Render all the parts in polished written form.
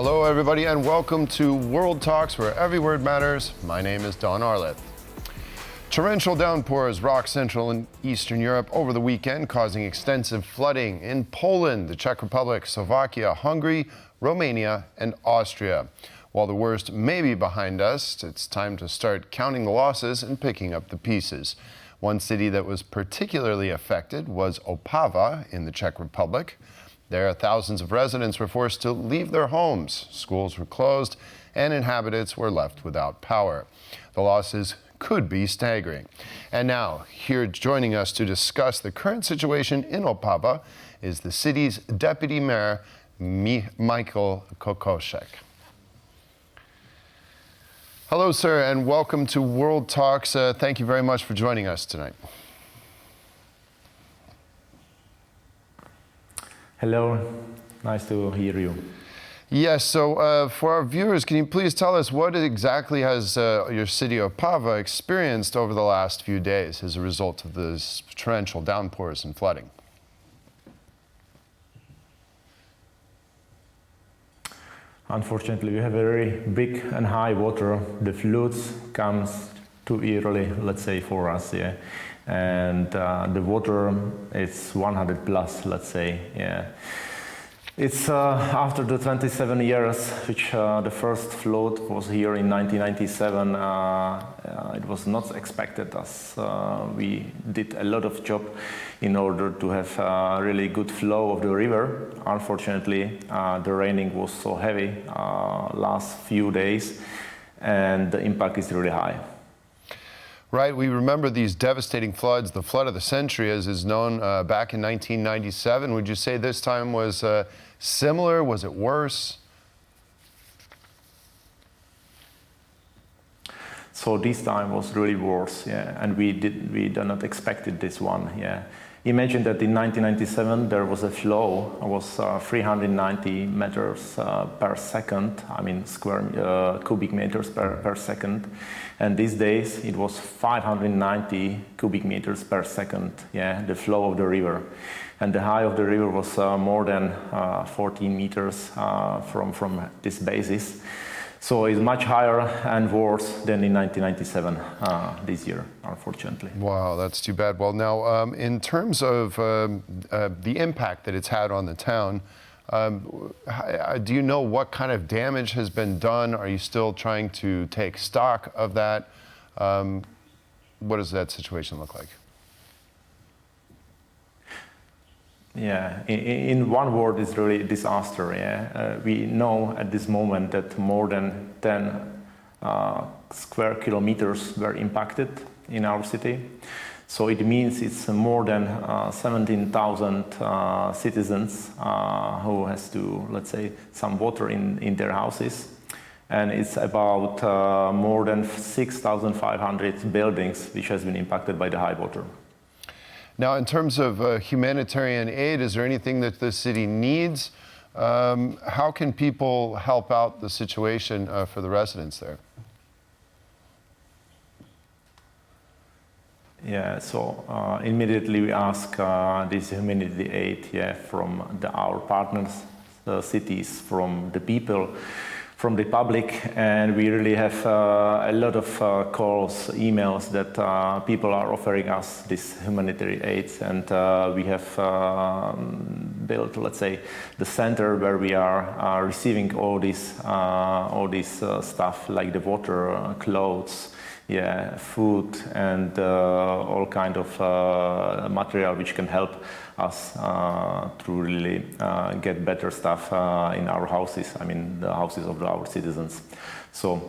Hello, everybody, and welcome to World Talks, where every word matters. My name is Don Arleth. Torrential downpours rocked Central and Eastern Europe over the weekend, causing extensive flooding in Poland, the Czech Republic, Slovakia, Hungary, Romania, and Austria. While the worst may be behind us, it's time to start counting the losses and picking up the pieces. One city that was particularly affected was Opava in the Czech Republic. There, thousands of residents were forced to leave their homes. Schools were closed, and inhabitants were left without power. The losses could be staggering. And now, here joining us to discuss the current situation in Opava is the city's deputy mayor, Michal Kokošek. Hello, sir, and welcome to World Talks. Thank you very much for joining us tonight. Hello, nice to hear you. Yes, so for our viewers, can you please tell us what exactly has your city Opava experienced over the last few days as a result of this torrential downpours and flooding? Unfortunately, we have very big and high water. The floods comes too early, let's say, for us, yeah. And the water is 100 plus, let's say, yeah. It's after the 27 years, which the first flood was here in 1997. It was not expected, as we did a lot of job in order to have a really good flow of the river. Unfortunately, the raining was so heavy last few days, and the impact is really high. Right, we remember these devastating floods. The flood of the century, as is known, back in 1997. Would you say this time was similar? Was it worse? So this time was really worse, yeah, and we did not expected this one, yeah. Imagine that in 1997 there was a flow, it was 390 meters per second, I mean cubic meters per second, and these days it was 590 cubic meters per second, yeah, the flow of the river. And the height of the river was more than 14 meters from this basis. So it's much higher and worse than in 1997 this year, unfortunately. Wow, that's too bad. Well, now, in terms of the impact that it's had on the town, do you know what kind of damage has been done? Are you still trying to take stock of that? What does that situation look like? Yeah, in one word, it's really disaster. Yeah, we know at this moment that more than 10 square kilometers were impacted in our city. So it means it's more than 17,000 citizens who has to, let's say, some water in their houses. And it's about more than 6,500 buildings which has been impacted by the high water. Now, in terms of humanitarian aid, is there anything that the city needs? How can people help out the situation for the residents there? Yeah, so immediately we ask this humanitarian aid, yeah, from our partners, cities, from the people, from the public, and we really have a lot of calls, emails that people are offering us this humanitarian aid, and we have built, let's say, the center where we are receiving all this stuff like the water, clothes, yeah, food, and all kind of material which can help us to really get better stuff in our houses, I mean the houses of our citizens. So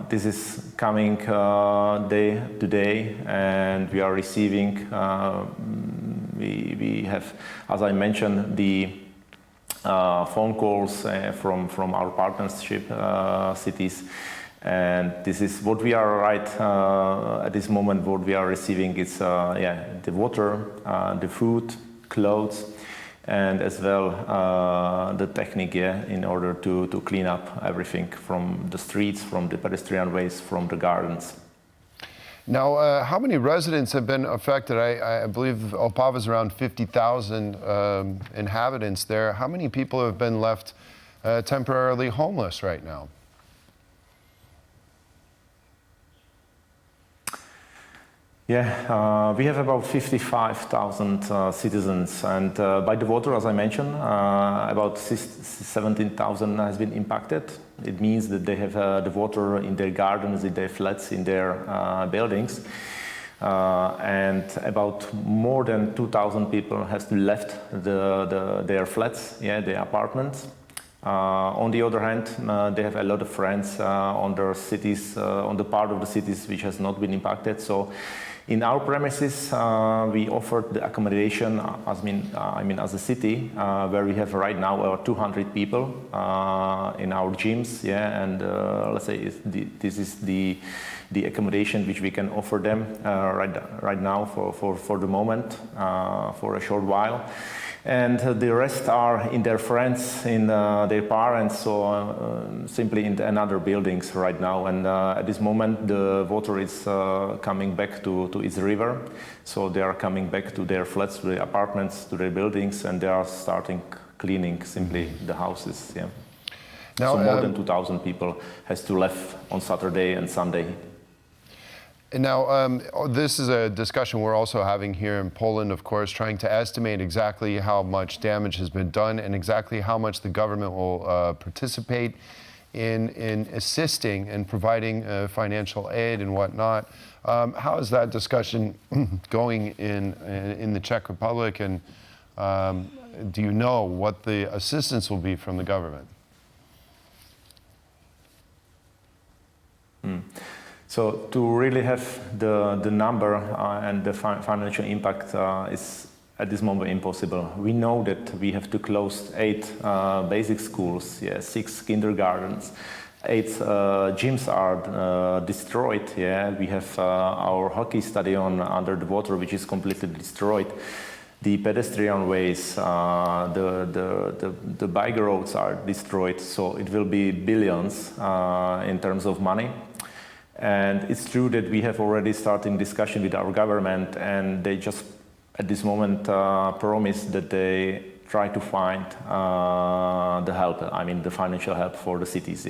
this is coming day to day, and we are receiving, we have, as I mentioned, the phone calls from our partnership cities. And this is what we are at this moment. What we are receiving is the water, the food, clothes, and as well the technique, in order to clean up everything from the streets, from the pedestrian ways, from the gardens. Now, how many residents have been affected? I believe Opava is around 50,000 inhabitants there. How many people have been left temporarily homeless right now? Yeah, we have about 55,000 citizens, and by the water, as I mentioned, about 17,000 has been impacted. It means that they have the water in their gardens, in their flats, in their buildings, and about more than 2,000 people has left their flats, their apartments. On the other hand, they have a lot of friends on their cities, on the part of the cities which has not been impacted. So, in our premises, we offered the accommodation. As a city, where we have right now 200 people in our gyms. And let's say this is the accommodation which we can offer them right now for the moment, for a short while. And the rest are in their friends, in their parents, so simply in another buildings right now. And at this moment, the water is coming back to its river. So they are coming back to their flats, to their apartments, to their buildings, and they are starting cleaning simply the houses. Yeah. Now, so more than 2,000 people has to left on Saturday and Sunday. And now, this is a discussion we're also having here in Poland, of course, trying to estimate exactly how much damage has been done and exactly how much the government will participate in assisting and providing financial aid and whatnot. How is that discussion going in the Czech Republic, and do you know what the assistance will be from the government? So to really have the number and the financial impact is at this moment impossible. We know that we have to close 8 basic schools, 6 kindergartens, 8 gyms are destroyed. We have our hockey stadium under the water, which is completely destroyed. The pedestrian ways, the bike roads are destroyed. So it will be billions in terms of money. And it's true that we have already started discussion with our government, and they just at this moment promised that they try to find the help, the financial help for the cities.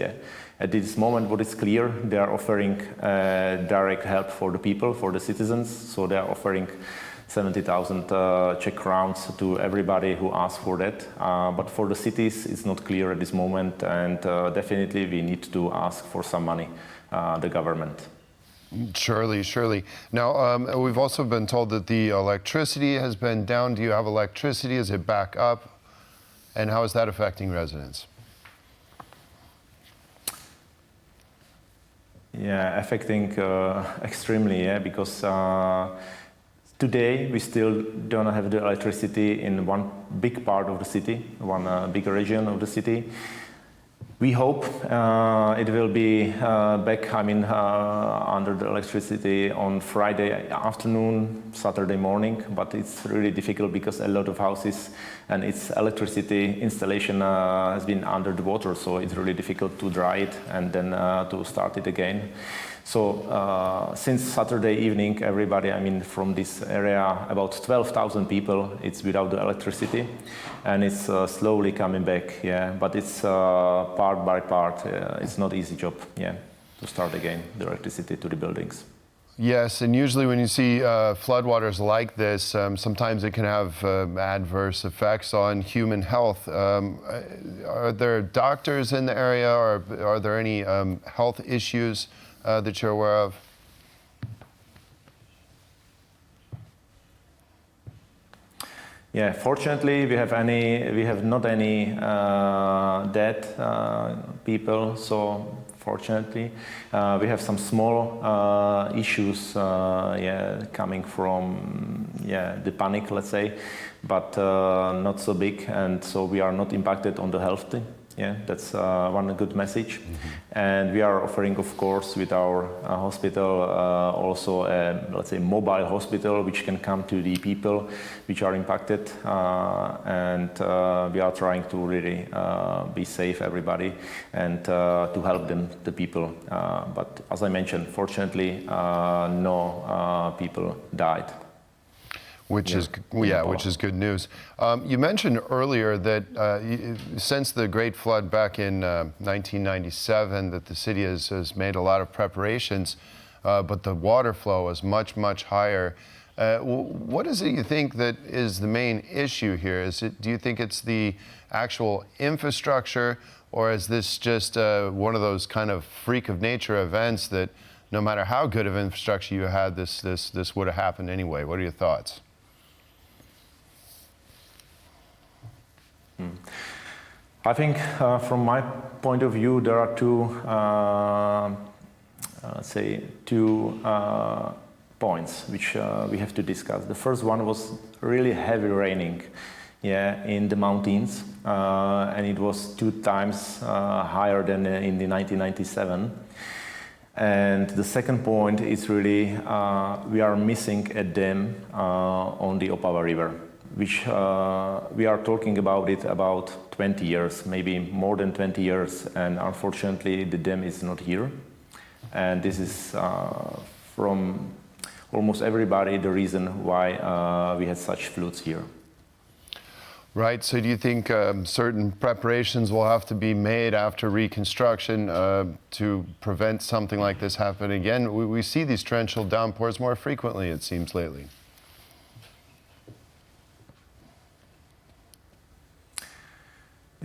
At this moment, what is clear, they are offering direct help for the people, for the citizens. So they are offering 70,000 Czech crowns to everybody who asks for that. But for the cities, it's not clear at this moment, and definitely we need to ask for some money. The government. Surely. Now, we've also been told that the electricity has been down. Do you have electricity? Is it back up? And how is that affecting residents? Yeah, affecting extremely, because today we still don't have the electricity in one big part of the city, one big region of the city. We hope it will be back, under the electricity on Friday afternoon, Saturday morning, but it's really difficult because a lot of houses and its electricity installation has been under the water, so it's really difficult to dry it and then to start it again. So since Saturday evening, everybody, from this area, about 12,000 people, it's without the electricity, and it's slowly coming back, but it's part by part. It's not easy job, to start again the electricity to the buildings. Yes, and usually when you see floodwaters like this, sometimes it can have adverse effects on human health. Are there doctors in the area, or are there any health issues that you're aware of? Yeah, fortunately, we have not any dead people. So fortunately, we have some small issues, coming from the panic, let's say, but not so big, and so we are not impacted on the health. That's one good message. And we are offering, of course, with our hospital also let's say mobile hospital which can come to the people which are impacted, and we are trying to really be safe, everybody, and to help them, the people. But as I mentioned, fortunately, no people died. which is good news. You mentioned earlier that since the Great Flood back in 1997, that the city has made a lot of preparations, but the water flow is much higher. What is it you think that is the main issue here? Do you think it's the actual infrastructure, or is this just one of those kind of freak of nature events that no matter how good of infrastructure you had, this would have happened anyway? What are your thoughts? I think from my point of view, there are two points which we have to discuss. The first one was really heavy raining in the mountains, and it was 2 times higher than in the 1997. And the second point is really we are missing a dam on the Opava River, which we are talking about it about 20 years, maybe more than 20 years, and unfortunately the dam is not here. And this is from almost everybody the reason why we had such floods here. Right, so do you think certain preparations will have to be made after reconstruction to prevent something like this happening again? We see these torrential downpours more frequently, it seems, lately.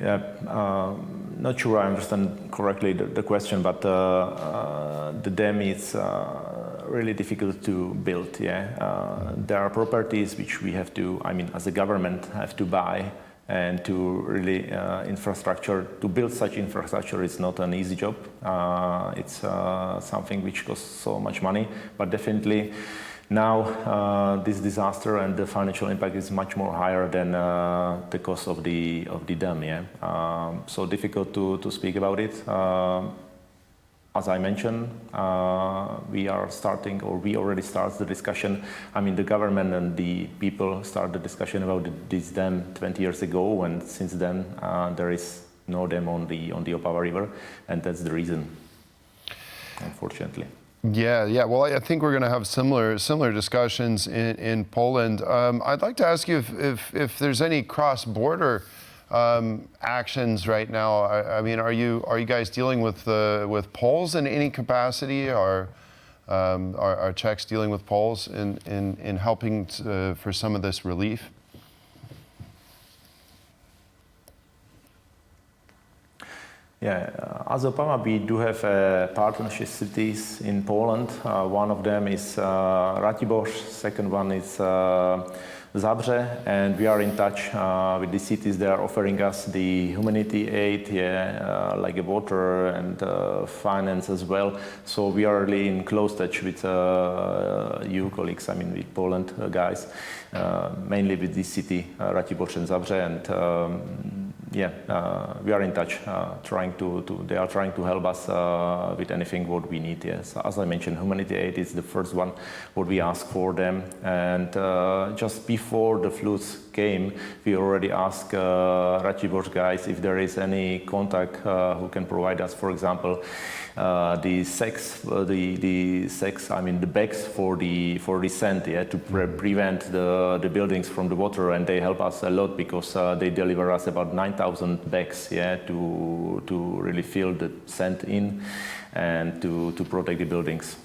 Yeah, not sure I understand correctly the question, but the dam is really difficult to build. There are properties which we have to, as a government, have to buy, and to really to build such infrastructure is not an easy job. It's something which costs so much money, but definitely now this disaster and the financial impact is much more higher than the cost of the dam. So difficult to speak about it. As I mentioned, we are starting, or we already started the discussion. The government and the people started the discussion about this dam 20 years ago, and since then there is no dam on the Opava River, and that's the reason, unfortunately. Yeah. Well, I think we're going to have similar discussions in Poland. I'd like to ask you if there's any cross-border actions right now. Are you guys dealing with Poles in any capacity? Are Czechs dealing with Poles in helping for some of this relief? As Opava, we do have partnership cities in Poland. One of them is Ratibor, second one is Zabrze, and we are in touch with the cities. They are offering us the humanity aid, like water and finance as well. So we are really in close touch with you colleagues, with Poland guys, mainly with this city, Ratibor and Zabrze, and we are in touch, they are trying to help us with anything what we need. Yes, as I mentioned, humanity aid is the first one what we ask for them. And just before the floods came, we already asked Ratibor guys if there is any contact who can provide us, for example, the bags for the sand, to prevent the buildings from the water, and they help us a lot because they deliver us about 9,000 bags, to really fill the sand in and to protect the buildings.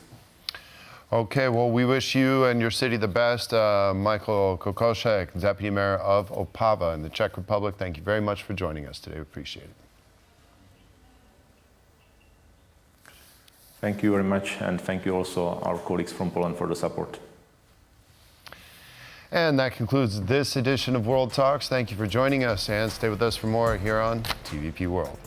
Okay, well, we wish you and your city the best. Michal Kokošek, Deputy Mayor of Opava in the Czech Republic, thank you very much for joining us today. We appreciate it. Thank you very much, and thank you also our colleagues from Poland for the support. And that concludes this edition of World Talks. Thank you for joining us, and stay with us for more here on TVP World.